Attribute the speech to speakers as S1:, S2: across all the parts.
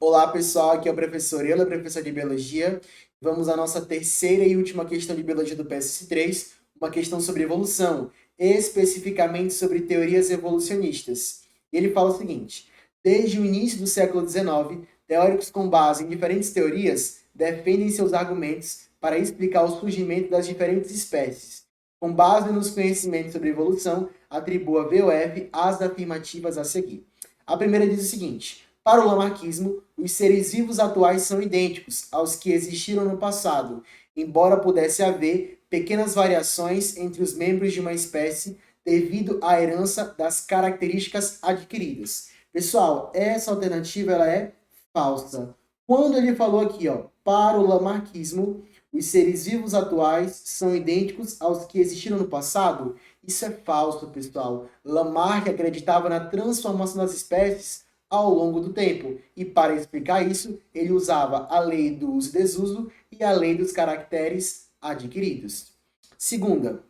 S1: Olá, pessoal. Aqui é o professor Euler, professor de Biologia. Vamos à nossa terceira e última questão de Biologia do PSS3, uma questão sobre evolução, especificamente sobre teorias evolucionistas. E ele fala o seguinte: desde o início do século XIX, teóricos com base em diferentes teorias defendem seus argumentos para explicar o surgimento das diferentes espécies. Com base nos conhecimentos sobre evolução, atribua VOF às afirmativas a seguir. A primeira diz o seguinte: para o lamarquismo, os seres vivos atuais são idênticos aos que existiram no passado, embora pudesse haver pequenas variações entre os membros de uma espécie devido à herança das características adquiridas. Pessoal, essa alternativa ela é falsa. Quando ele falou aqui, para o lamarquismo, os seres vivos atuais são idênticos aos que existiram no passado, isso é falso, pessoal. Lamarck acreditava na transformação das espécies ao longo do tempo. E para explicar isso, ele usava a lei do uso e desuso e a lei dos caracteres adquiridos. Segunda,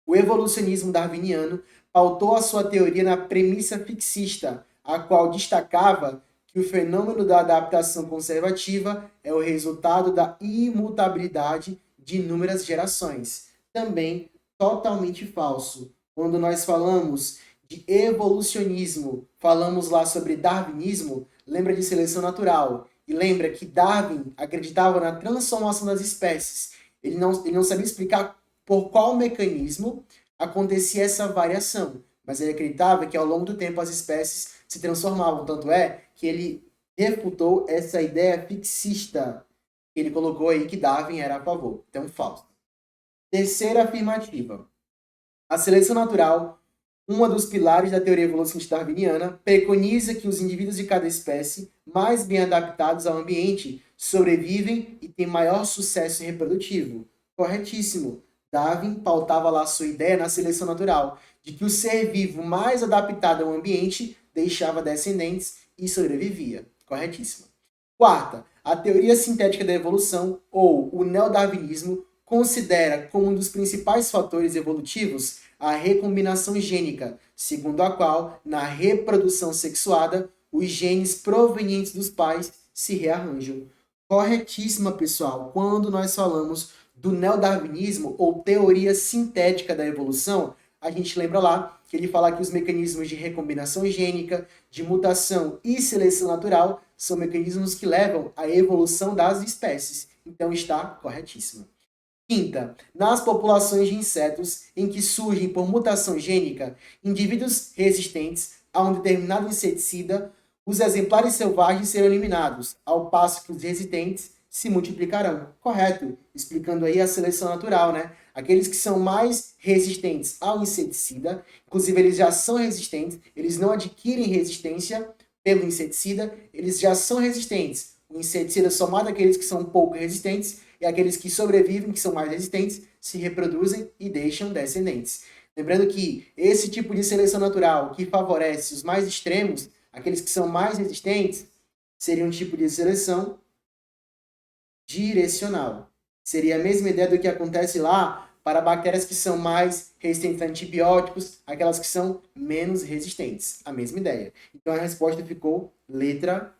S1: o evolucionismo darwiniano pautou a sua teoria na premissa fixista, a qual destacava que o fenômeno da adaptação conservativa é o resultado da imutabilidade de inúmeras gerações. Também totalmente falso. Quando nós falamos de evolucionismo, falamos lá sobre darwinismo, lembra de seleção natural. E lembra que Darwin acreditava na transformação das espécies. Ele não sabia explicar por qual mecanismo acontecia essa variação, mas ele acreditava que ao longo do tempo as espécies se transformavam. Tanto é que ele refutou essa ideia fixista. Ele colocou aí que Darwin era a favor. Então, falso. Terceira afirmativa. A seleção natural, uma dos pilares da teoria evolucionista darwiniana, preconiza que os indivíduos de cada espécie, mais bem adaptados ao ambiente, sobrevivem e têm maior sucesso reprodutivo. Corretíssimo. Darwin pautava lá sua ideia na seleção natural, de que o ser vivo mais adaptado ao ambiente deixava descendentes e sobrevivia. Corretíssimo. Quarta, a teoria sintética da evolução, ou o neodarwinismo, considera como um dos principais fatores evolutivos a recombinação gênica, segundo a qual, na reprodução sexuada, os genes provenientes dos pais se rearranjam. Corretíssima, pessoal. Quando nós falamos do neodarwinismo ou teoria sintética da evolução, a gente lembra lá que ele fala que os mecanismos de recombinação gênica, de mutação e seleção natural são mecanismos que levam à evolução das espécies. Então está corretíssimo. Quinta, nas populações de insetos em que surgem por mutação gênica indivíduos resistentes a um determinado inseticida, os exemplares selvagens serão eliminados, ao passo que os resistentes se multiplicarão. Correto, explicando aí a seleção natural, né? Aqueles que são mais resistentes ao inseticida, inclusive eles já são resistentes, eles não adquirem resistência pelo inseticida, eles já são resistentes. O inseticida só mata aqueles que são pouco resistentes, e aqueles que sobrevivem, que são mais resistentes, se reproduzem e deixam descendentes. Lembrando que esse tipo de seleção natural que favorece os mais extremos, aqueles que são mais resistentes, seria um tipo de seleção direcional. Seria a mesma ideia do que acontece lá para bactérias que são mais resistentes a antibióticos, aquelas que são menos resistentes. A mesma ideia. Então a resposta ficou letra